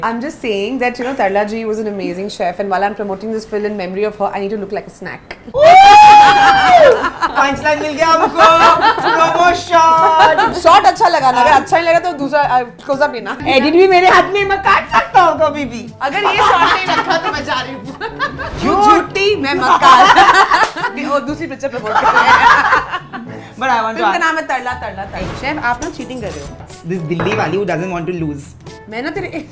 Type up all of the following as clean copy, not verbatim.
I'm just saying that, Tarla ji was an amazing chef, and while I'm promoting this film in memory of her, I need to look like a snack. Punchline मिल गया हमको, promotion. Shot अच्छा लगा ना, अगर अच्छा नहीं लगा तो दूसरा क्लोजअप लेना। एडिट भी मेरे हाथ में, मैं काट सकता हूँ कभी भी। अगर ये शॉट नहीं रखा तो मैं जा रही हूँ। झूठी मैं मक्कार। और दूसरी पिक्चर प्रमोट कर रहे हैं। But I want to film का ask, नाम है तरला तरला तरला। शेफ आप ना चीटिंग कर रहे हो। this दिल्ली वाली who doesn't want to lose. मैं ना तेरे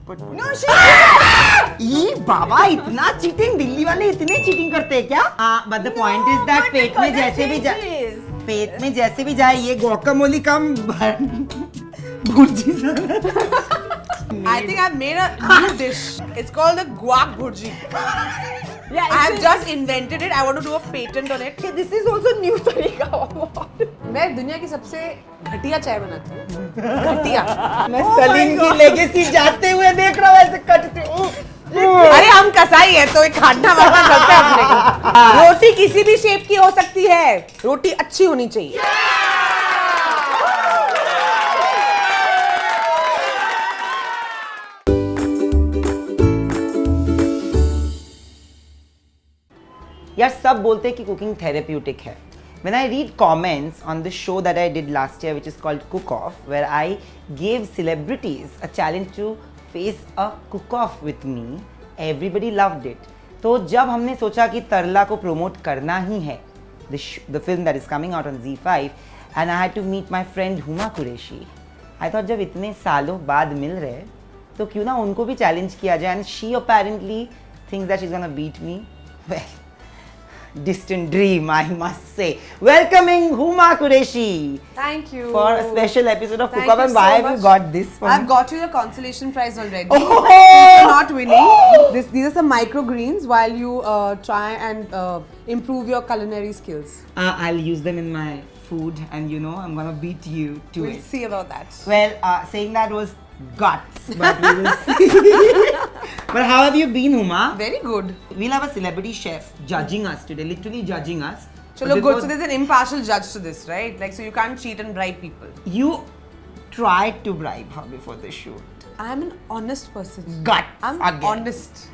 No shit! ये बाबा इतना चीटिंग, दिल्ली वाले इतने चीटिंग करते हैं क्या? But the point is that पेट में जैसे भी जाए ये guacamole come bhurji I think I've made a new dish. It's called the guac bhurji. Yeah, I have just invented it. I want to do a patent on it. this is also new तरीका। मैं दुनिया की सबसे घटिया चाय बनाती हूँ। घटिया। मैं सलीम की लेगेसी जाते हुए देख रहा हूँ ऐसे कटते हूँ। अरे हम कसाई है तो एक खाना वाना चलता है अपने को। रोटी किसी भी शेप की हो सकती है, रोटी अच्छी होनी चाहिए। यार सब बोलते हैं कि कुकिंग थेरेप्यूटिक है. When I read comments on the show that I did last year, which is called Cook Off, where I gave celebrities a challenge to face a cook off with me, everybody loved it. तो जब हमने सोचा कि तरला को promote करना ही है, the film that is coming out on Z5, and I had to meet my friend Huma Qureshi. I thought जब इतने सालों बाद मिल रहे तो क्यों ना उनको भी चैलेंज किया जाए, and she apparently thinks that she's gonna beat me. Well, distant dream, I must say. Welcoming Huma Qureshi. Thank you. For a special episode of Thank Cook Off. you And why so have you much. got this one? I've got you the consolation prize already. Oh! You're not winning. These are some microgreens while you try and improve your culinary skills. I'll use them in my food, and I'm gonna beat you to We'll it. see about that. Well, saying that was guts, but we will see. But how have you been, Huma? Very good. We'll have a celebrity chef judging us today, literally judging us. Chalo, But good. So before- there's an impartial judge to this, right? Like, so you can't cheat and bribe people. You tried to bribe her before the shoot. I'm an honest person. Guts I'm again. honest.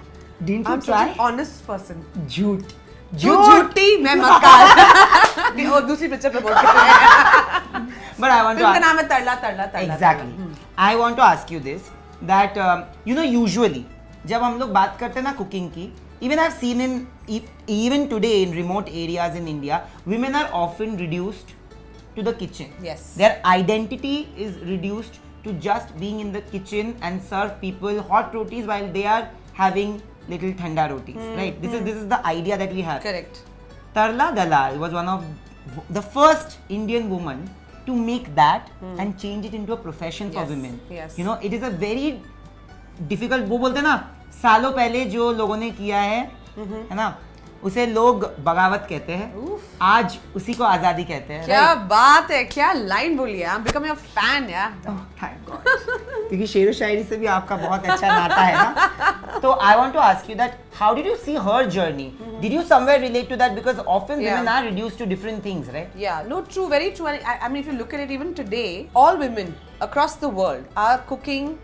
Didn't you I'm try? such an honest person. Jhoot. झूठी मैं मक्कार। और दूसरी picture promote कर रहे हैं। But I want to film का ask, नाम है तरला तरला तरला। exactly. I want to ask you this, that usually जब हम लोग बात करते हैं ना कुकिंग की, even I've seen even today in remote areas in India, women are often reduced to the kitchen. Yes. Their identity is reduced to just being in the kitchen and serve people hot rotis while they are having little thanda rotis, right? This is the idea that we have. Correct. Tarla Dalal was one of the first Indian woman to make that and change it into a profession for Yes, women. yes. It is a very difficult. वो बोलते हैं ना, सालों पहले जो लोगों ने किया है ना, उसे लोग बगावत कहते हैं. आज उसी को आजादी कहते हैं. क्या right? बात है, क्या लाइन बोली है। I'm becoming a fan यार। Oh, thank God. क्योंकि शेर व शायरी से भी आपका बहुत अच्छा नाता है ना. तो I want to ask you that how did you see her journey? Did you somewhere relate to that, because often Yeah. women are reduced to different things, right? Yeah, no, true, very true. And I mean, if you look at it, even today, all women across the world are cooking.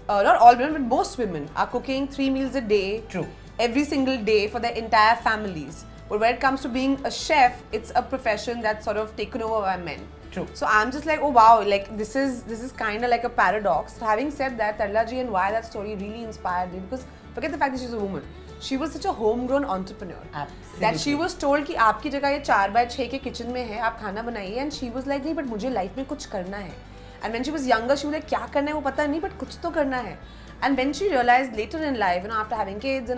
Not all women, but most women are cooking 3 meals a day. True. Every single day for their entire families. But when it comes to being a chef, it's a profession that's sort of taken over by men. True. So I'm just like, oh wow, like this is kind of like a paradox. So having said that, Tarla ji, and why that story really inspired me, because forget the fact that she's a woman. She was such a homegrown entrepreneur. Absolutely. That she was told कि आपकी जगह ये 4x6 के kitchen में है, आप खाना बनाइए, and she was like, नहीं, but मुझे लाइफ में कुछ करना है. And when she was younger, she was like, क्या करना है वो पता नहीं, but कुछ तो करना है. And when she realized later in life, after having kids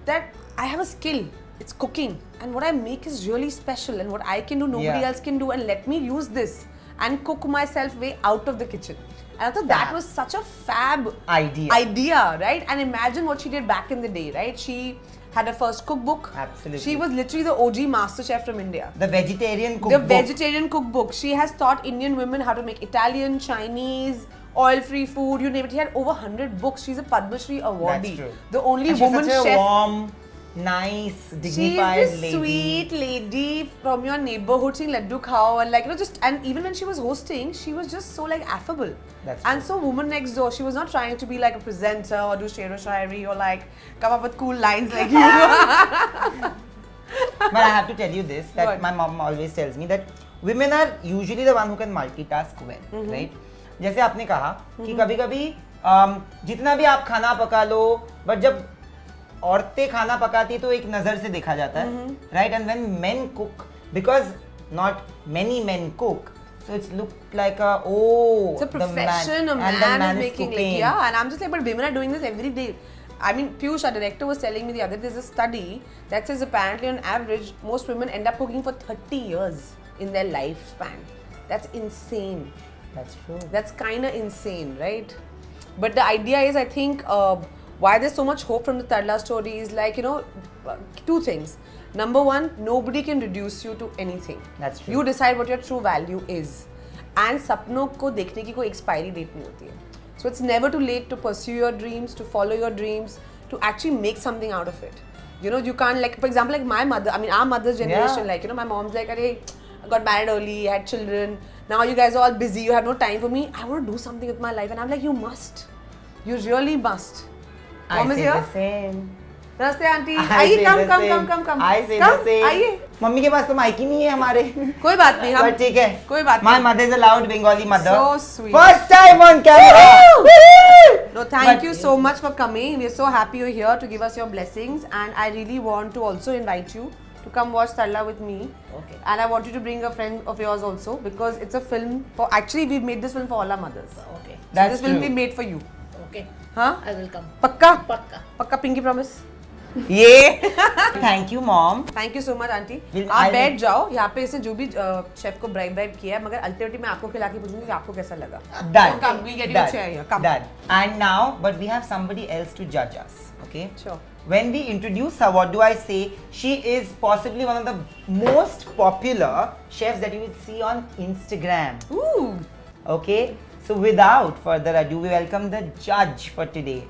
that I have a skill. It's cooking, and what I make is really special, and what I can do nobody Yeah. else can do, and let me use this and cook myself way out of the kitchen. And I thought that was such a fab idea, right? And imagine what she did back in the day, right? She had her first cookbook. Absolutely. She was literally the OG master chef from India. The vegetarian cookbook. The vegetarian cookbook. She has taught Indian women how to make Italian, Chinese, oil-free food, you name it. She had over 100 books. She's a Padma Shri awardee. That's true. The only And she's woman such a chef. warm nice, She's dignified this lady. sweet lady from your neighborhood saying laddu khao, and like, you know, just, and even when she was hosting, she was just so like affable. That's and so Woman Next Door, she was not trying to be like a presenter or do shero shairi or like come up with cool lines like you. But I have to tell you this, that What? my mom always tells me that women are usually the one who can multitask well, right? जैसे आपने कहा कि कभी-कभी जितना भी आप खाना पका लो, but जब औरतें खाना पकाती तो एक नजर से देखा जाता है, right? And when men cook, because not many men cook, so it's looked like It's a the profession, a and the man is is making like, cooking. yeah, and I'm just like, but women are doing this every day. I mean, Piyush, our director, was telling me the other day, there's a study that says apparently on average, most women end up cooking for 30 years in their lifespan. That's insane. That's true. That's kind of insane, right? But the idea is, I think, why there's so much hope from the Tadla story is like, you know, two things. Number one, nobody can reduce you to anything. That's true. You decide what your true value is. And सपनों को देखने की कोई expiry date नहीं होती है. So it's never too late to pursue your dreams, to follow your dreams, to actually make something out of it. You know, you can't, like, for example, like my mother, I mean, our mother's generation, Yeah. like, you know, my mom's like, I got married early, had children, now you guys are all busy, you have no time for me. I want to do something with my life. And I'm like, you must. You really must. I Mom is say here. the same. नमस्ते aunty I आइए say come the come same. Come come come I say come the same. आइए mummy के पास तो mic ही नहीं है हमारे. कोई बात नहीं हम But ठीक है. कोई बात My नहीं. mother is a loud Bengali mother. So sweet. First time on camera. Woo! No, thank But- you so much for coming. We're so happy you're here to give us your blessings, and I really want to also invite you to come watch Talla with me. Okay. And I want you to bring a friend of yours also, because it's a film for, actually we've made this film for all our mothers. Okay. That's This film true. we made for you. Okay. Huh? I will come. Pakka? Pakka. Pakka pinky promise. ये. Thank you, mom. Thank you so much aunty. Will- आप I'll- बैठ जाओ यहाँ पे. इसने जो भी chef को ब्राइब किया है, मगर अल्टीमेटली मैं आपको खिला के पूछूंगी कि आपको कैसा लगा. Done. Come, we'll get you a chair here. Come. Done. And now, but we have somebody else to judge us. Okay. Sure. When we introduce her, what do I say? She is possibly one of the most popular chefs that you will see on Instagram. Ooh. Okay. So without further ado, we welcome the judge for today.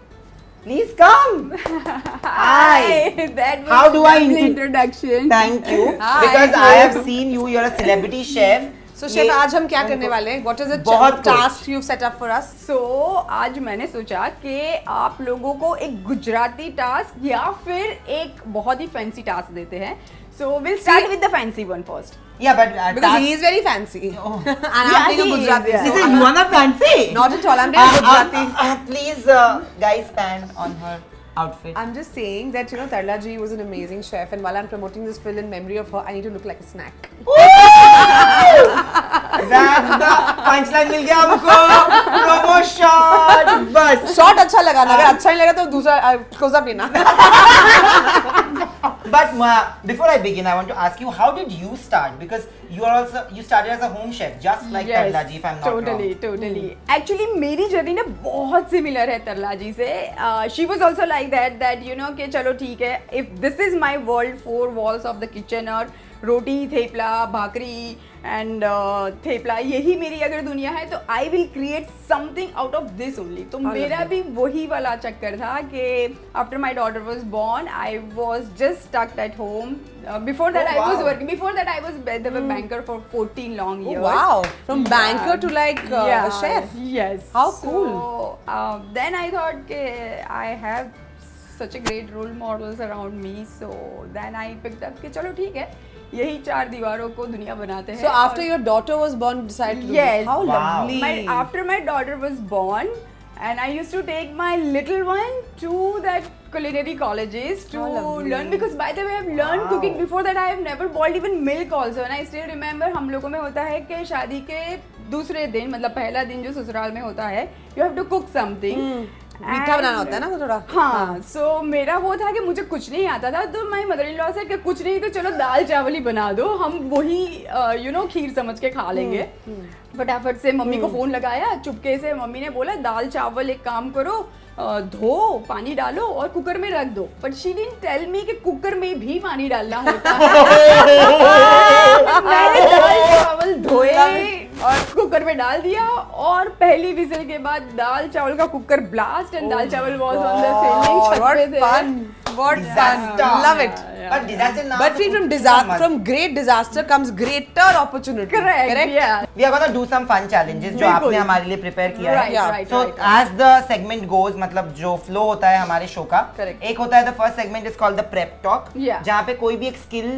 Please come. Hi. That was How do I lovely intro- introduction. Thank you. Hi. Because I have seen you. You're a celebrity chef. So chef ये आज हम क्या करने उनको- वाले हैं? What is the बहुत कुछ। task you've set up for us? So आज मैंने सोचा कि आप लोगों को एक गुजराती टास्क या फिर एक बहुत ही फैंसी टास्क देते हैं. So we'll start with the fancy one first. Yeah, but Because he is very fancy. Oh. And Yeah, I'm being a he is, Gujarati. yeah. This so is I'm you are not fancy. not at all. I'm being a Gujarati. Please, guys, stand on her outfit. I'm just saying that, you know, Tarla ji was an amazing chef, and while I'm promoting this film in memory of her, I need to look like a snack. That's the punchline मिल गया हमको. Promotion. बस. Shot अच्छा लगा ना. अगर अच्छा नहीं लगा तो दूसरा close up लेना. But before I begin, I want to ask you, how did you start? Because you started as a home chef, just like Tarla ji, if I'm not totally, wrong. totally. Actually, मेरी journey ना बहुत similar है तरला जी से. She was also like that you know कि चलो ठीक है. If this is my world, 4 walls of the kitchen और रोटी, थेपला, भाकरी एंड थेपला, यही मेरी अगर दुनिया है तो I will create something out of this only. तो मेरा भी वही वाला चक्कर था कि after my daughter was born I was just stuck at home. Before that Oh, I was wow. Working. Before that I was banker for 14 long years. Wow. From banker to like Yeah, a chef. Yes. How cool. So then I thought ke I have such a great role models around me. So then I picked up कि चलो ठीक है, यही 4 दीवारों को दुनिया बनाते हैं. So after your daughter was born, you decided to do Yes. this. How Wow. lovely. After my daughter was born, and I used to take my little one to that culinary colleges to How lovely. learn, because by the way I've learned Wow. cooking. Before that I have never boiled even milk also, and I still remember हम लोगों में होता है कि शादी के दूसरे दिन, मतलब पहला दिन जो ससुराल में होता है, you have to cook something. मीठा बनाना होता है ना वो थोड़ा. हाँ, सो मेरा वो था कि मुझे कुछ नहीं आता था, तो माई मदर इन लॉ से कि कुछ नहीं तो चलो दाल चावल ही बना दो, हम वही यू नो खीर समझ के खा लेंगे. फटाफट से मम्मी को फोन लगाया, चुपके से मम्मी ने बोला दाल चावल एक काम करो, धो, पानी डालो और कुकर में रख दो. But she didn't tell me कि कुकर में भी पानी डालना होता है. मैंने दाल चावल धोए और कुकर में डाल दिया, और पहली विजिल के बाद दाल चावल का कुकर ब्लास्ट एंड दाल चावल was on the God, ceiling, छत what पे थे. fun. What fun. Disaster. Love it. But disaster now. But see, from disaster, from great disaster comes greater opportunity. Correct. Yeah. We are going to do some fun challenges जो बिल्कुल. आपने हमारे लिए prepare किया Right, है. right, So right. as the segment goes, मतलब जो flow होता है हमारे शो का, Correct. एक होता है the first segment is called the prep talk, Yeah. जहाँ पे कोई भी एक skill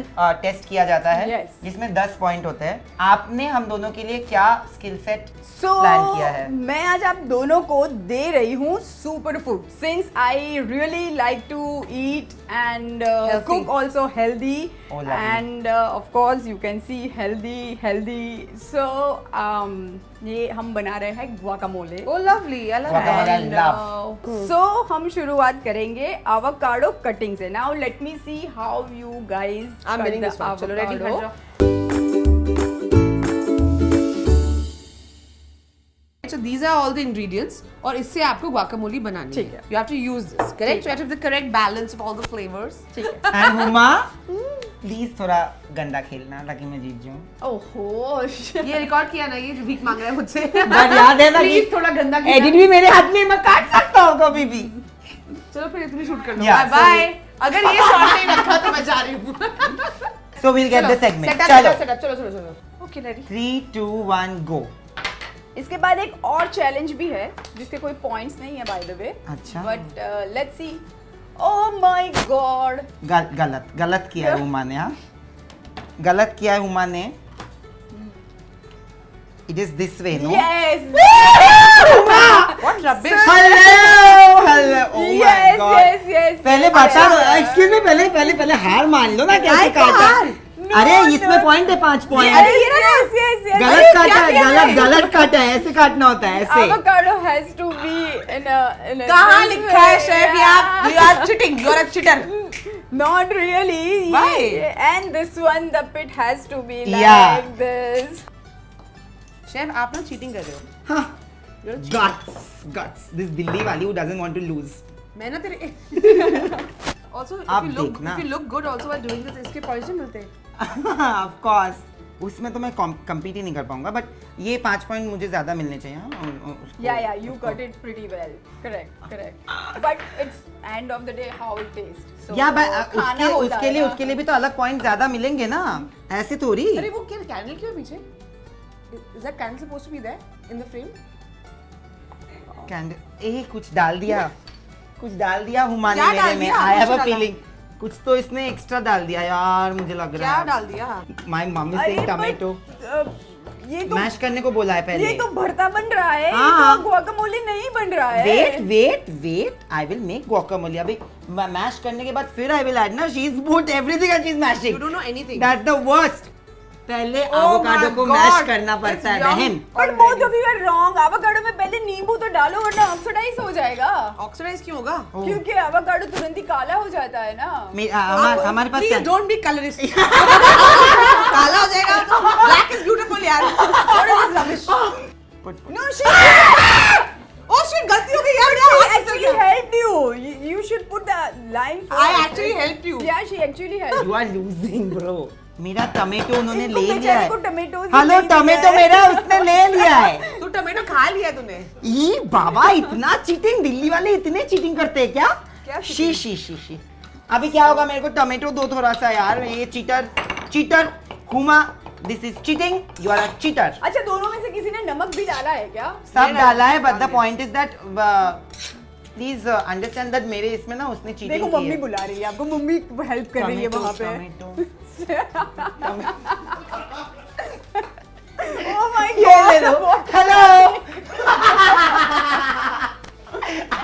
test किया जाता है, Yes. जिसमें 10 पॉइंट होते हैं. आपने हम दोनों के लिए क्या skill set So, प्लान किया है? मैं आज आप दोनों को दे रही हूँ super food since I really like to eat and Healthy. Cook also healthy Oh, lovely. And of course you can see healthy so ये हम बना रहे हैं guacamole. Oh, lovely. I love Guacamole. that. I love. So हम शुरुआत करेंगे avocado cutting से. Now let me see how you guys I'm cut winning the this one. चलो, ready, avocado. हट जाओ. So these are all the ingredients और इससे आपको guacamole बनानी ठीक है. You have to use this, correct? You have to have the correct balance of all the flavors. ठीक है. And हुमा, please थोड़ा गंदा खेलना ताकि मैं जीत जाऊँ. ओहो. ये रिकॉर्ड किया ना, ये जो भीख मांग रहा है मुझसे. But याद है ना कि Please थोड़ा गंदा खेलना. एडिट भी मेरे हाथ में, मैं काट सकता हूँ कभी भी. चलो फिर इतनी शूट कर लो. Yeah, bye. अगर ये शॉट नहीं रखा तो मैं जा रही हूँ. So we'll get the segment. चलो. चलो. चलो. Okay, ready. 3, 2, 1, go. इसके बाद एक और चैलेंज भी है जिसके कोई पॉइंट्स नहीं है बाय द वे. अच्छा. But let's see. Oh my god. गलत किया है हुमा ने. हाँ, गलत किया है हुमा ने. It is this way, no? Yes. What rubbish. Hello. Oh my Yes, God. yes. पहले बता दो. Excuse me, पहले हार मान लो ना कैसे I काटा. हार. अरे No, इसमें no. पॉइंट है 5 पॉइंट. अरे yes. गलत काटा है. गलत काटा है. ऐसे काटना होता है ऐसे. Avocado has to be in a कहाँ this लिखा है way. Chef? You are cheating. You are a cheater. Not really. Why? And this one, the pit has to be like Yeah. this. Chef आप ना cheating कर रहे हो. हाँ. You're a cheater. Guts. This Delhi वाली who doesn't want to lose. मैं ना तेरे. Also, आप if देखना. you look good also while doing this, इसके पॉइंट्स नहीं मिलते. Of course. उसमें तो मैं compete ही नहीं कर पाऊंगा, but ये 5 पॉइंट मुझे ज्यादा मिलने चाहिए. हाँ, उसको- Yeah, you उसको- got it pretty well. Correct. But it's end of the day how it tastes. So या खाना होता है ना. उसके लिए भी तो अलग पॉइंट ज्यादा मिलेंगे ना. ऐसे थोड़ी. अरे वो क्या कैंडल क्यों है पीछे? Is that candle supposed to be there in the frame? Candle कुछ डाल दिया हुमा ने क्या मेरे डाल में. दिया? आई हैव कुछ अ डाला? फीलिंग कुछ तो इसने एक्स्ट्रा डाल दिया यार, मुझे लग रहा क्या है. डाल दिया? माय मम इज अरे सेइंग but, टोमेटो. ये तो मैश करने को बोला है पहले. ये तो भरता बन रहा है. हाँ. ये तो guacamole नहीं बन रहा है. Wait I will make guacamole. अभी मैश करने के बाद फिर आई विल ऐड ना. She is put everything and she is You mashing. don't know anything. That's the worst. पहले Oh एवोकाडो my को God. मैश करना पड़ता है It's yum. बहन. But both of you are wrong. Avocado में पहले नींबू तो डालो वरना ऑक्सीडाइज हो जाएगा. Oxidize क्यों होगा? क्योंकि avocado तुरंत ही काला हो जाता है ना. हमारे पास Please don't be colorist. काला हो जाएगा तो black is beautiful यार. What is this rubbish? No, she Oh shit, गलती हो गई यार. मेरा हाथ फिसल actually गया. helped you. You should put the line first. I actually helped you. Yeah, she actually helped. You are losing bro. मेरा टमेटो उन्होंने इनको ले लिया बेचारे है. को tomatoes ही हेलो नहीं दिया टमेटो है. मेरा उसने ले लिया है. तू टमाटो खा लिया तूने. ई बाबा इतना चीटिंग. दिल्ली वाले इतने चीटिंग करते हैं क्या? क्या शी. अभी क्या होगा? मेरे को टमेटो दो थोड़ा सा यार. ये cheater Huma. This is cheating. You are a cheater. अच्छा, दोनों में से किसी ने नमक भी डाला है क्या? सब डाला है, but the point is that please understand that मेरे इसमें ना उसने चीटिंग देखो की मम्मी है. बुला रही है आपको. मम्मी हेल्प कर रही है वहाँ पे. Oh my ये ले लो. God. Hello.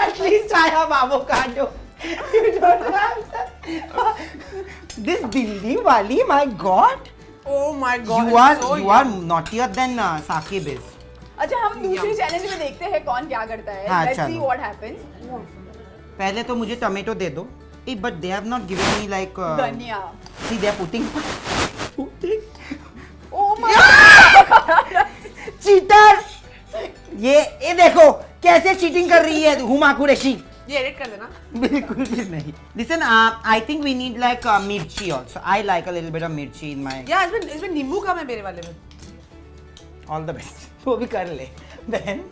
At least I have avocado. You don't have this Delhi वाली. My God. Oh my god. You are it's so you are yum. naughtier than Saqib is. अच्छा, हम दूसरी चैलेंज में देखते हैं कौन क्या करता है. हाँ, Let's see चलो. what happens. पहले तो मुझे टमेटो दे दो. But they have not given me like. धनिया. See, they are putting. Oh my cheater. ये देखो कैसे चीटिंग कर रही है हुमा कुरैशी. ये एडिट कर देना. बिल्कुल भी नहीं. Listen, I think we need like mirchi also. I like a little bit of mirchi in my. यार इसमें नींबू कम है मेरे वाले में. All the best. वो भी कर ले बहन.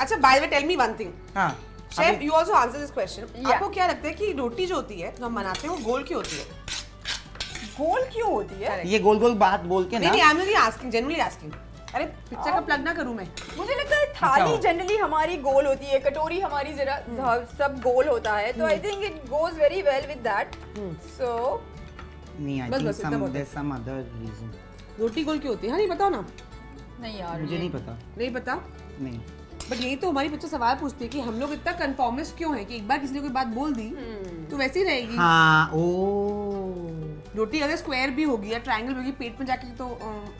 अच्छा, by the way, tell me one thing. हाँ. Chef you also answer this question Yeah. आपको क्या लगता है कि रोटी जो होती है जो हम बनाते हैं वो गोल क्यों होती है गोल क्यों होती है? ये गोल गोल बात बोल के नहीं ना नहीं I am really asking genuinely asking अरे पिक्चर का प्लग ना करूं मैं मुझे लगता है थाली अच्छा। जनरली हमारी गोल होती है, कटोरी हमारी जरा सब गोल होता है, तो I think it goes very well with that. So नहीं आई बस, थिंक बस, इतना सम बहुत है। देयर सम अदर रीजन रोटी गोल क्यों होती है हाँ नहीं बताओ ना नहीं यार, मुझे नहीं पता नहीं पता नहीं बट यही तो हमारी बच्चे सवाल पूछती है कि हम लोग इतना कंफॉर्मिस्ट क्यों है कि एक बार किसी ने कोई बात बोल दी तो वैसे ही रहेगी हाँ ओ रोटी अगर स्क्वायर भी होगी या ट्रायंगल होगी पेट में जाके तो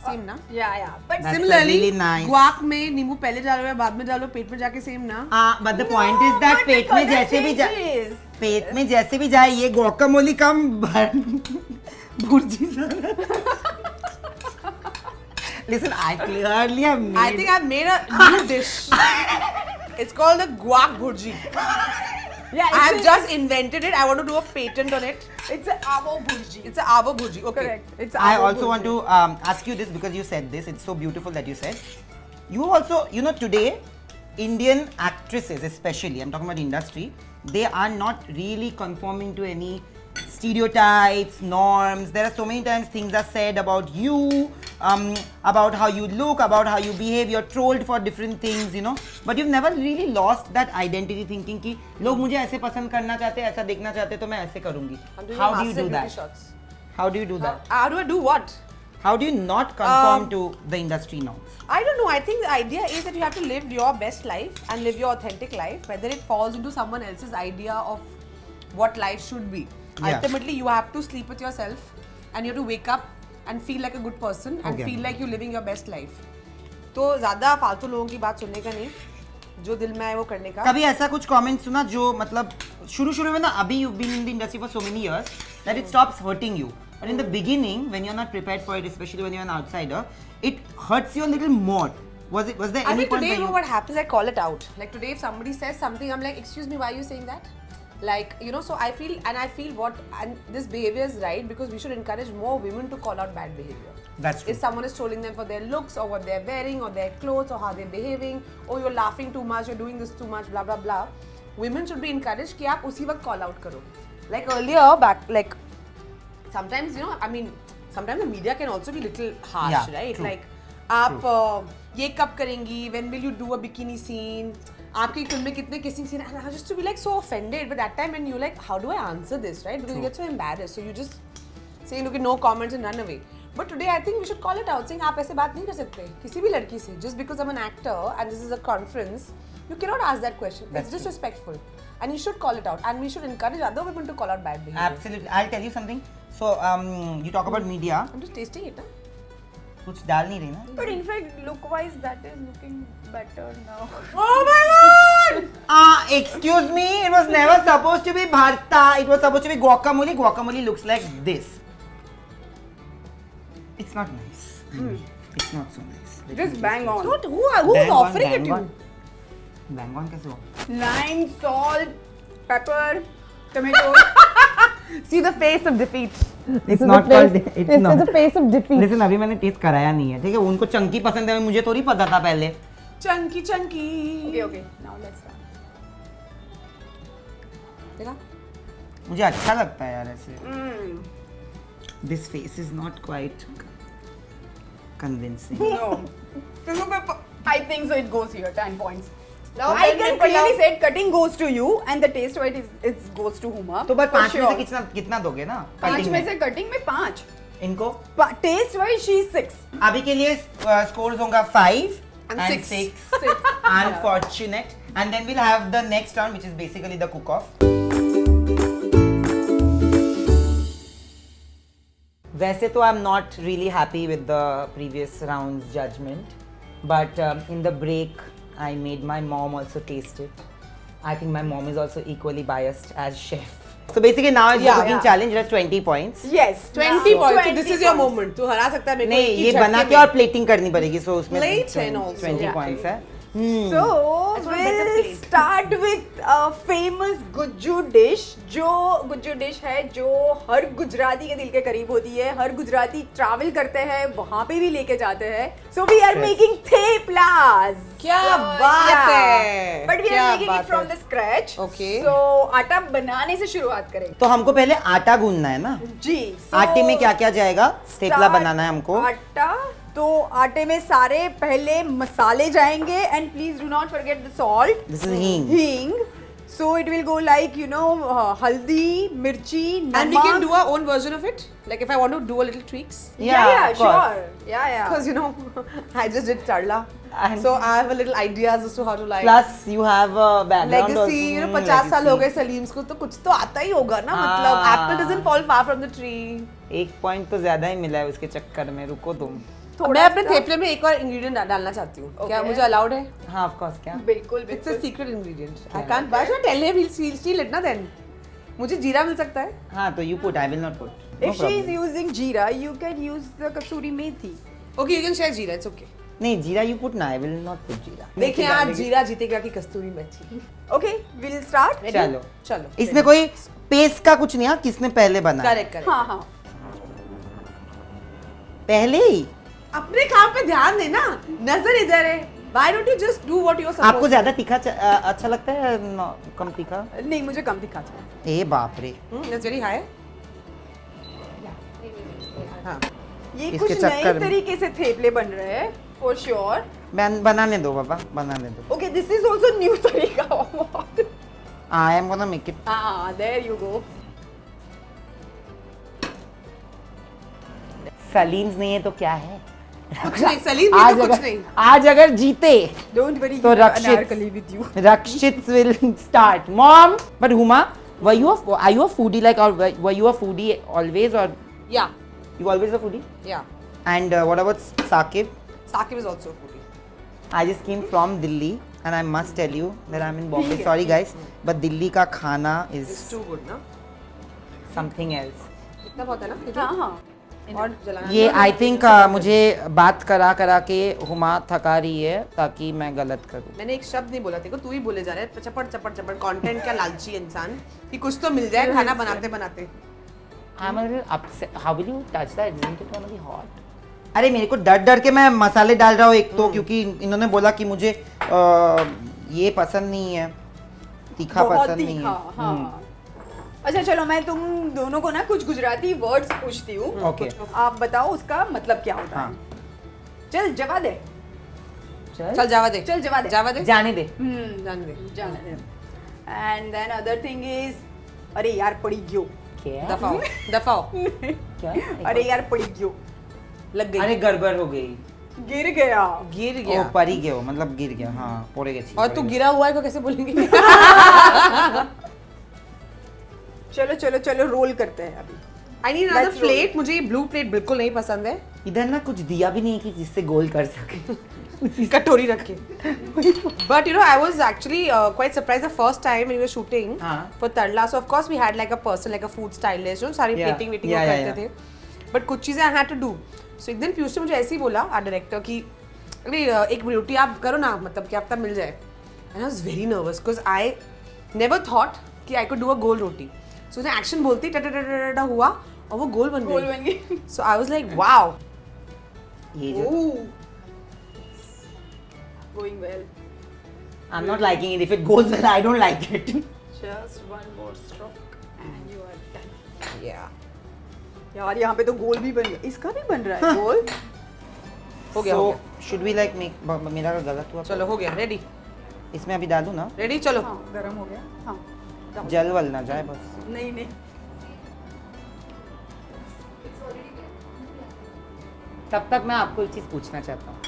सेम ना या but That's similarly really nice. गुआक में नींबू पहले डालो या बाद में डालो पेट में जाके सेम ना but the point is that पेट में जैसे भी जाए पेट में जैसे भी जाए ये गुआकामोली कम bhurji Listen, I clearly have made. I think I've made a new dish. It's called the guac bhurji. Yeah, I have just invented it. I want to do a patent on it. it's a avo bhurji. It's a avo bhurji. Okay. Correct. It's I avo also want bhurji. to ask you this because you said this. It's so beautiful that you said. You also, you know, today, Indian actresses, especially, I'm talking about industry, they are not really conforming to any stereotypes, norms. There are so many times things are said about you, about how you look, about how you behave. You're trolled for different things, you know. But you've never really lost that identity, thinking कि लोग मुझे ऐसे पसंद करना चाहते हैं, ऐसा देखना चाहते हैं, तो मैं ऐसे करूँगी. I'm doing How a do you master do beauty that? shots. How do you do that? How do I do what? How do you not conform to the industry norms? I don't know. I think the idea is that you have to live your best life and live your authentic life, whether it falls into someone else's idea of what life should be. Yeah. Ultimately, you have to sleep with yourself and you have to wake up and feel like a good person and Okay. feel like you're living your best life. तो ज़्यादा फालतू लोगों की बात सुनने का नहीं, जो दिल में आए वो करने का. कभी ऐसा कुछ कमेंट सुना जो मतलब शुरू में ना अभी you've been in the industry for so many years that it stops hurting you, but in the beginning when you're not prepared for it, especially when you're an outsider, it hurts you a little more. Was there I any think point today, where you know you what happens? I call it out. Like today, if somebody says something, I'm like, excuse me, why are you saying that? Like, you know, so I feel what, and this behavior is right because we should encourage more women to call out bad behavior. That's true. If someone is trolling them for their looks or what they're wearing or their clothes or how they're behaving, or you're laughing too much, you're doing this too much, blah blah blah, women should be encouraged कि आप उसी वक्त call out करो. Like earlier back, like sometimes you know, I mean, sometimes the media can also be little harsh, Yeah, right? true. Like आप ये कब करेंगी? When will you do a bikini scene? आपकी फिल्म में कितने kissing scene? And I used to be like so offended, but that time when you like, how do I answer this, right? Because you get so embarrassed, so you just say, look, no comments and run away. But today I think we should call it out, saying आप ऐसे बात नहीं कर सकते किसी भी लड़की से. Just because I'm an actor and this is a conference, you cannot ask that question. That's It's disrespectful, and you should call it out, and we should encourage other women to call out bad behavior. Absolutely. I'll tell you something. So you talk about media. I'm just tasting it, huh? कुछ डाल नहीं रही ना? But in fact, look-wise, that is looking better now. Oh my god! Excuse me. It was never supposed to be bharta. It was supposed to be guacamole. Guacamole looks like this. It's not nice. It's not so nice. Let me Just bang on. What? Who's Bang on, offering it bang to on. you? Bang on कैसे हुआ? Lime, salt, pepper, tomato. See the face of defeat. It's not called. It's not. the face of defeat. Listen, अभी मैंने test कराया नहीं है, ठीक है? उनको चंकी पसंद है, मुझे थोड़ी पता था पहले. Chunky, chunky. Okay. Now let's start. देखा? मुझे अच्छा लगता है यार ऐसे. This face is not quite convincing. No. I think so. It goes here. 10 points. Now I can clearly say cutting goes to you, and the taste of it goes to Huma. तो बस for 5 में sure. से कितना दोगे ना? 5 Cutting में से cutting में 5. इनको Taste wise, she's 6. अभी के लिए scores होगा 5 And and six. 6. Unfortunate. And then we'll have the next round, which is basically the cook-off. वैसे तो I'm not really happy with the previous round's judgment, but in the break I made my mom also taste it. I think my mom is also equally biased as chef. So basically now it's Yeah, the cooking yeah. challenge. It has 20 points. Yes. 20 points. So this 20 is your points. moment. तू हरा सकता है मेरे को नहीं एक ही ये झटके बना के में. और प्लेटिंग करनी पड़ेगी, so उसमें Plate and also. 20 Yeah. points है. So want a better we'll plate. start with a famous Gujju dish, जो गुज्जू डिश है जो हर गुजराती के दिल के करीब होती है. हर गुजराती ट्रैवल करते हैं, वहाँ पे भी लेके जाते हैं. So we are Yes. making थेपलास. क्या बात है, But we क्या are making बात it from है. the scratch. Okay. So आटा बनाने से शुरुआत करेंगे. तो हमको पहले आटा गूंदना है ना. जी. आटे में क्या क्या जाएगा? थेपला Start बनाना है हमको. आटा, तो आटे में सारे पहले मसाले जाएंगे and please do not forget the salt. This is hing. हींग. So it will go like हल्दी, मिर्ची, नमक. And we can do our own version of it. Like if I want to do a little tweaks. Yeah, of course. sure. Yeah. Because I just did tarla. And- So I have a little ideas as to how to like. Plus you have a background Legacy, also. 50 साल हो legacy. गए सलीम्स को, तो कुछ तो आता ही होगा ना. मतलब apple doesn't fall far from the tree. एक पॉइंट तो ज्यादा ही मिला है उसके चक्कर में. रुको तुम. मैं अपने थेपले में एक और इंग्रेडिएंट डालना चाहती हूँ. क्या Okay. मुझे अलाउड है? हाँ ऑफ कोर्स. क्या? बिल्कुल It's a बिल्कुल. secret ingredient. I can't. Why should I tell him? He'll steal it ना then. मुझे जीरा मिल सकता है. हाँ तो you put. I will not put. No If she is problem. using jeera, you can use the kasuri methi. Okay, you can share जीरा. It's okay. नहीं जीरा you put ना. I will not put जीरा. देखिए आज जीरा जीतेगा कि कस्तूरी मेथी. Okay, we'll start. चलो. चलो. इसमें कोई पेस्ट का कुछ नहीं है. किसने पहले बनाया? Correct correct. हाँ. पहले ही. अपने काम पे ध्यान देना. नजर इधर है. Why don't you just do what you're supposed आपको ज्यादा तीखा अच्छा लगता है या कम तीखा? नहीं, मुझे कम दिखा था. ए बाप रे. That's very high. हाँ. ये इसके कुछ नए चक्कर में- तरीके से थेपले बन रहे हैं for sure. बनाने दो बाबा. बनाने दो. Okay, this is also new तरीका. I am gonna make it. हाँ, there you go. सलीम्स नहीं है तो क्या है? कुछ नहीं सलीम ये तो कुछ नहीं. आज अगर जीते Don't worry, तो you have Rakshit Anarkali with you. Rakshit will start. Mom, but Huma, are you a foodie like, or were you a foodie always, or Yeah. you always a foodie? Yeah. And what about Saqib? Saqib is also a foodie. I just came from Delhi and I must tell you that I'm in Bombay. ठीक है, Sorry guys, but Delhi का खाना It's is too good ना. something else. इतना बहुत है ना. इतना? हाँ. और जलाना. ये आई थिंक मुझे बात करा करा के हुमा थका रही है ताकि मैं गलत करूं. मैंने एक शब्द नहीं बोला तेरे को, तू ही बोले जा रहा है. चपड़ चपड़ चपड़. कंटेंट क्या लालची इंसान कि कुछ तो मिल जाए खाना बनाते बनाते. I'm a little upset. How will you touch that? Isn't it gonna be hot? अरे मेरे को डर डर के मैं मसाले डाल रहा हूँ एक तो क्योंकि इन्होंने बोला कि मुझे ये पसंद नहीं है. तीखा बहुत पसंद नहीं तीखा. है. हाँ. अच्छा चलो, मैं तुम दोनों को ना कुछ गुजराती वर्ड्स पूछती हूँ. Okay. आप बताओ उसका मतलब क्या होता हाँ. है. चल जवा दे. चल जावा दे. चल जवा दे. जावा दे. जाने दे. जाने दे. जाने दे. And then other thing is, अरे यार पड़ी गयो. क्या? दफाओ दफाओ. क्या? अरे यार पड़ी गयो. लग गई. अरे गड़बड़ हो गई. गिर गया. गिर ओ गया. परी गयो मतलब गिर गया. हाँ पड़े गए. और तू गिरा हुआ है को कैसे बोलेंगे? चलो चलो चलो, रोल करते हैं अभी. I need another Let's roll. Plate. मुझे ये ब्लू प्लेट बिल्कुल नहीं पसंद है. इधर ना कुछ दिया भी नहीं कि जिससे गोल कर सके. कटोरी रख के. But you know, I was actually quite surprised the first time when we were shooting हाँ. for Tarla. So of course we had like a person, like a food stylist, सारी Yeah. plating वेटिंग Yeah, वो yeah, करते थे. But कुछ चीजें I had to do. So एक दिन पीयूष ने मुझे ऐसे ही बोला, आर्ट डायरेक्टर, कि अरे एक रोटी आप करो ना, मतलब कि आपका मिल जाए. And I was very nervous because I never thought कि I could do a goal roti. So उसने एक्शन बोलती टा टा टा टा टा हुआ और वो गोल बन गोल गई. बन गई. So I was like, wow. ये जो Going well. I'm not liking it. If it goes well, I don't like it. Just one more stroke and you are done. Yeah. यार यहाँ पे तो गोल भी बन गया. इसका भी बन रहा है गोल. हो गया, So हो गया. should we like make मेरा गलत हुआ? चलो हो गया. रेडी. इसमें अभी डालूं ना? रेडी चलो. हाँ, गरम हो गया. हाँ. डाल. जल वल ना जाए बस. नहीं नहीं. तब तक मैं आपको एक चीज पूछना चाहता हूँ.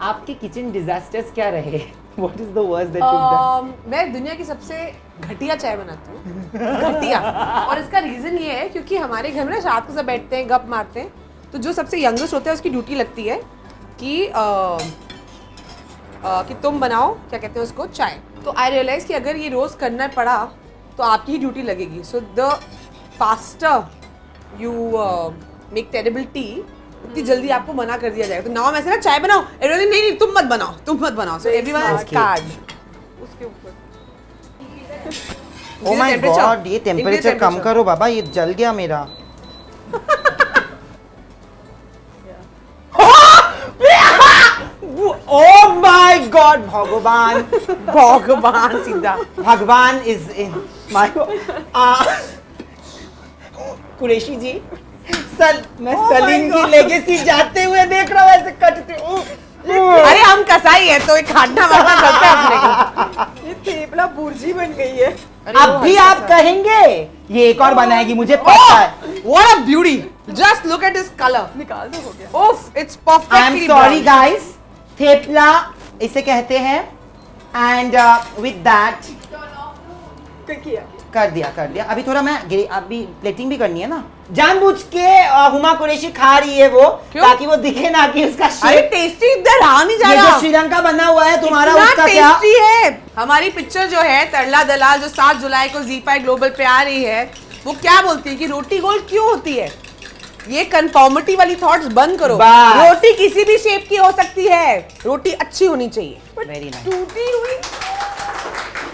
आपके किचन डिजास्टर्स क्या रहे? What is the worst that you've done? मैं दुनिया की सबसे घटिया चाय बनाती हूँ. घटिया. और इसका रीजन ये है क्योंकि हमारे घर में ना रात को सब बैठते हैं, गप मारते हैं, तो जो सबसे यंगेस्ट होता है उसकी ड्यूटी लगती है कि तुम बनाओ, क्या कहते हैं उसको, चाय. तो आई रियलाइज कि अगर ये रोज करना पड़ा तो आपकी ही ड्यूटी लगेगी. So the faster you make terrible T, इतनी जल्दी आपको मना कर दिया जाएगा। तो नाउ ऐसे ना चाय बनाओ, एवरीवन नहीं नहीं तुम मत बनाओ। So everyone Okay. कार्ड उसके ऊपर ओ माय गॉड, ये टेम्परेचर कम करो बाबा, ये जल गया मेरा। Oh my God, भगवान सीधा भगवान is in my कुरैशी जी, मैं सलीम की लेगेसी जाते हुए देख रहा हूँ, ऐसे कटते अरे हम कसाई है तो एक खाटना वाटना करते हैं अपने ये थेपला बुर्जी बन गई है। अब भी आप कहेंगे ये एक और बनाएगी, मुझे पता है। What a beauty! Just look at his color. निकाल दो, हो गया। Oof, it's perfectly I am sorry brown. Guys, thepla इसे कहते हैं एंड विद दैट किया कर दिया। अभी थोड़ा मैं अभी प्लेटिंग भी करनी है ना, जानबूझ के हुमा कुरैशी खा रही है वो, क्यों? ताकि वो दिखे ना कि उसका अरे शेप, टेस्टी इधर रहा नहीं जा ये रहा। जो श्रीलंका बना हुआ है तुम्हारा, इतना उसका क्या? टेस्टी है। हमारी पिक्चर जो है तरला दलाल जो 7 जुलाई को ZEE5 ग्लोबल पे आ रही है, वो क्या बोलती है कि रोटी गोल क्यों होती है? ये कंफर्मिटी वाली थॉट्स बंद करो। बस। रोटी किसी भी शेप की हो सकती है, रोटी अच्छी होनी चाहिए। Very nice. टूटी हुई।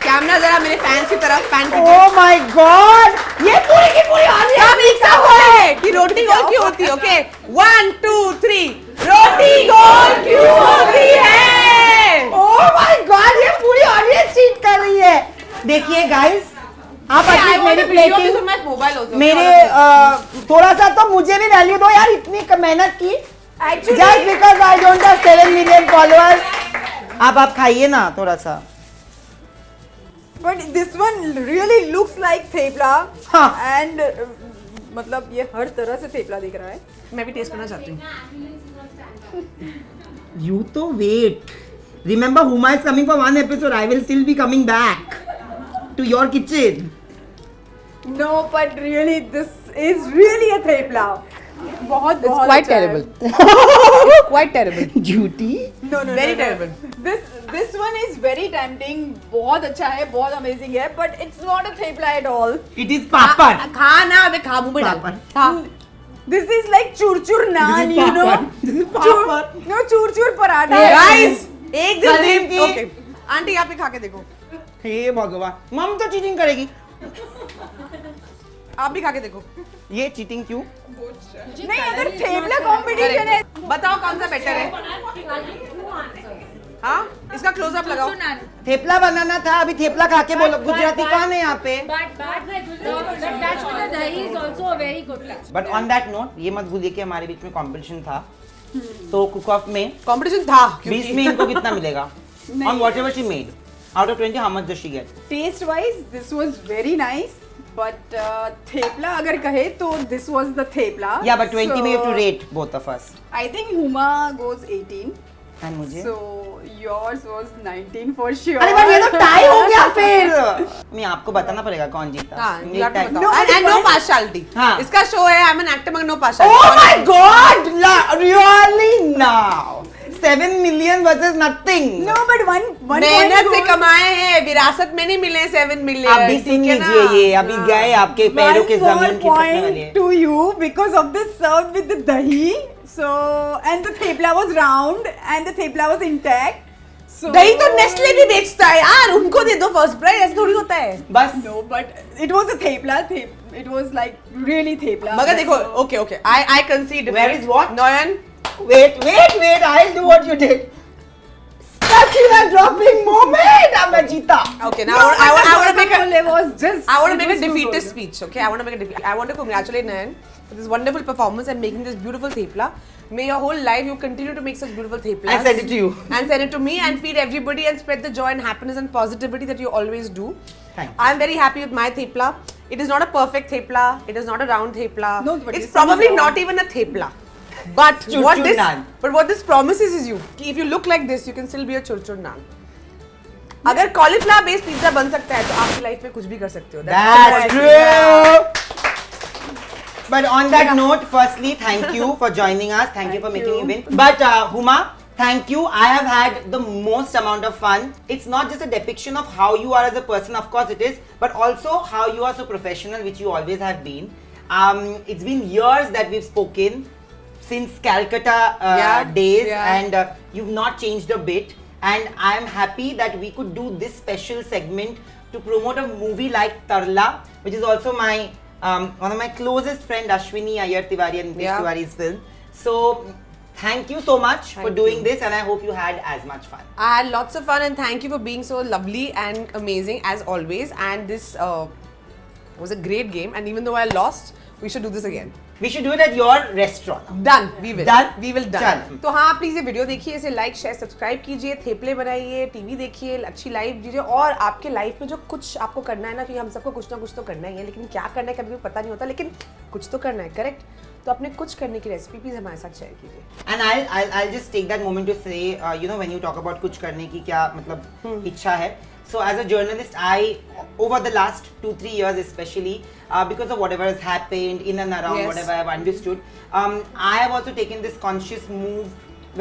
कैमरा जरा मेरे फैंस की तरफ पैन ओह माय गॉड, ये पूरी की पूरी सब एक साथ बोले कि रोटी गोल क्यों होती है। ओके 1 2 3 रोटी गोल क्यों होती है? ओह माय गॉड, ये पूरी ऑडियंस चीट कर रही है। देखिए गाइस, आप एटलीस्ट मेरी प्लेटिंग मेरे थोड़ा सा तो मुझे भी वैल्यू दो यार, इतनी मेहनत की। Just because I don't have 7 million followers. आप खाइए ना थोड़ा सा। But this one really looks like thepla. हाँ। And मतलब ये हर तरह से थेपला दिख रहा है। मैं भी टेस्ट करना चाहती हूँ। You तो wait. Remember, Huma is coming for one episode. I will still be coming back to your kitchen. No, but really this is really a thepla. बहुत It's quite अच्छा है। terrible. Quite terrible. झूठी। No, Very terrible. This one is very tempting। बहुत अच्छा है, बहुत amazing है, but it's not a thepla at all। It is पापड़। खा ना, अबे खा मुंह में डाल। पापड़। खा। This is like चूर-चूर naan, you know। This is papad. No, चूर-चूर paratha. Guys, एक दिन सलीम की- ओके आंटी आप ही खा के देखो, हे भगवान, मम तो चीटिंग करेगी। आप भी खा के देखो। ये चीटिंग क्यों? नहीं, अगर थेपला कंपटीशन है बताओ कौन सा बेटर है? हाँ इसका क्लोजअप लगाओ। थेपला बनाना था, अभी थेपला खा के बोलो। गुजराती कौन है यहाँ पे? But the touch with the dahi is also a very good touch. But on that note, ये मत भूलिए कि हमारे बीच में कंपटीशन था, तो कुक ऑफ में कंपटीशन था 20 में इनको कितना मिलेगा? On whatever she made, out of 20 how much does she get? Taste wise this was very nice, but thepla अगर कहे तो दिस वाज द थेपला। या बट 20 में you have to rate both of us. I think Huma goes 18, and मुझे so yours was 19 for sure। अरे but ये तो tie हो गया फिर। मैं आपको बताना पड़ेगा कौन जीता। हाँ ये tie- एंड नो पार्शियलिटी। हाँ। इसका शो है आई एम एन एक्टर मगर no Oh partiality. my God! Really now? 7 million versus nothing. No, but one मेहनत point से goes- कमाए हैं, विरासत में नहीं मिले 7 मिलियन। आप भी सुन लीजिए, ये अभी गए आपके पैरों के one more जमीन खिसकने वाली है। point to you because of this served with the dahi, so and the thepla was round and the thepla was intact, so दही तो नेस्ले भी बेचता है यार, उनको दे दो फर्स्ट प्राइज, ऐसे थोड़ी होता है। बस no, but it was a thepla, it was like really thepla। मगर देखो okay okay I कंसीड। Where is what? Nayan wait, I'll do what you did. Such a dropping moment. अब मैं जीता। okay now I want to make a it was just I want to it make a was too defeatist good. speech, okay? I want to make a defeat. I want to congratulate Nayan for this wonderful performance and making this beautiful thepla. May your whole life you continue to make such beautiful theplas. And send it to you. And send it to me and feed everybody and spread the joy and happiness and positivity that you always do. Thank you. I'm very happy with my thepla. It is not a perfect thepla. It is not a round thepla. No, but it's it's probably round. not even a thepla. But Chur what chur this naan. but what this promises is you कि if you look like this you can still be a chur naan. अगर cauliflower based pizza बन सकता है तो आपकी life में कुछ भी कर सकते हो। That's true. But on that note, firstly, thank you for joining us. Thank you for making me win. But Huma, thank you. I have had the most amount of fun. It's not just a depiction of how you are as a person, of course it is, but also how you are so professional, which you always have been. It's been years that we've spoken. since Calcutta Yeah, days, yeah. and you've not changed a bit. And I am happy that we could do this special segment to promote a movie like Tarla, which is also my one of my closest friend Ashwini Iyer Tiwari and Nitesh Yeah. Tiwari's film. So thank you so much for Thank doing you. this, and I hope you had as much fun. I had lots of fun and thank you for being so lovely and amazing as always. And this was a great game. And even though I lost, we should do this again. We should do it at your restaurant. Done. We will. Done? We will done. Done. तो हाँ please ये video देखिए, इसे like share subscribe कीजिए, थेपले बनाइए, TV देखिए, अच्छी life दीजिए और आपके लाइफ में जो कुछ आपको करना है ना, क्योंकि हम सबको कुछ ना कुछ तो करना ही है, लेकिन क्या करना है कभी भी पता नहीं होता, लेकिन कुछ तो करना है, करेक्ट? तो अपने कुछ करने की रेसिपी प्लीज हमारे साथ शेयर कीजिए. And I'll just take that moment to say, when you talk about कुछ करने की क्या मतलब इच्छा है. So as a journalist, over the last 2-3 years especially, because of whatever has happened in and around, Yes. whatever I have understood, I have also taken this conscious move.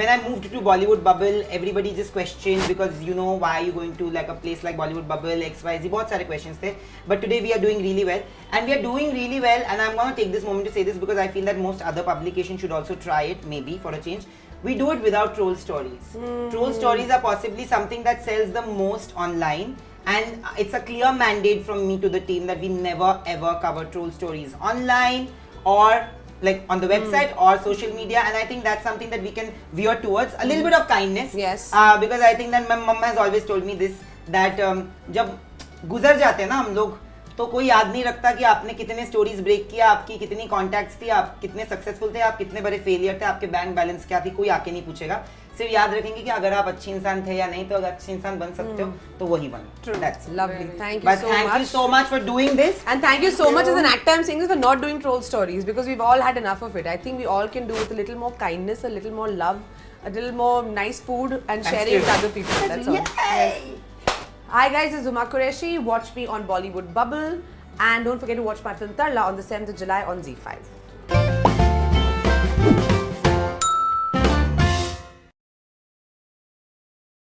When I moved to Bollywood Bubble, everybody just questioned because why are you going to like a place like Bollywood Bubble, XYZ, बहुत सारे questions थे. But today we are doing really well, and we are doing really well. And I'm going to take this moment to say this because I feel that most other publications should also try it, maybe for a change. We do it without troll stories. Troll stories are possibly something that sells the most online, and it's a clear mandate from me to the team that we never ever cover troll stories online or like on the website or social media. And I think that's something that we can veer towards a little bit of kindness. Yes. Because I think that my mom has always told me this, that जब गुजर जाते हैं ना हम लोग, तो कोई याद नहीं रखता कि आपने कितने स्टोरीज ब्रेक किया, आपकी कितनी कॉन्टैक्ट्स थी, आप कितने सक्सेसफुल थे, आप कितने बड़े फेलियर थे, आपके बैंक बैलेंस क्या थी, कोई आके नहीं पूछेगा. सिर्फ याद रखेंगे कि अगर आप अच्छे इंसान थे या नहीं, तो अगर अच्छे इंसान बन सकते हो तो वही बनो. That's it. Lovely. Thank you But so thank much. you so much for doing this. And thank you so much as an actor, I'm saying this, for not doing troll stories because we've all had enough of it. I think we all can do with a little more kindness, a little more love, a little more nice food and sharing it with other people. That's all. Yes. Hi guys, this is Zuma Qureshi. Watch me on Bollywood Bubble and don't forget to watch my film Tarla on the 7th of July on ZEE5.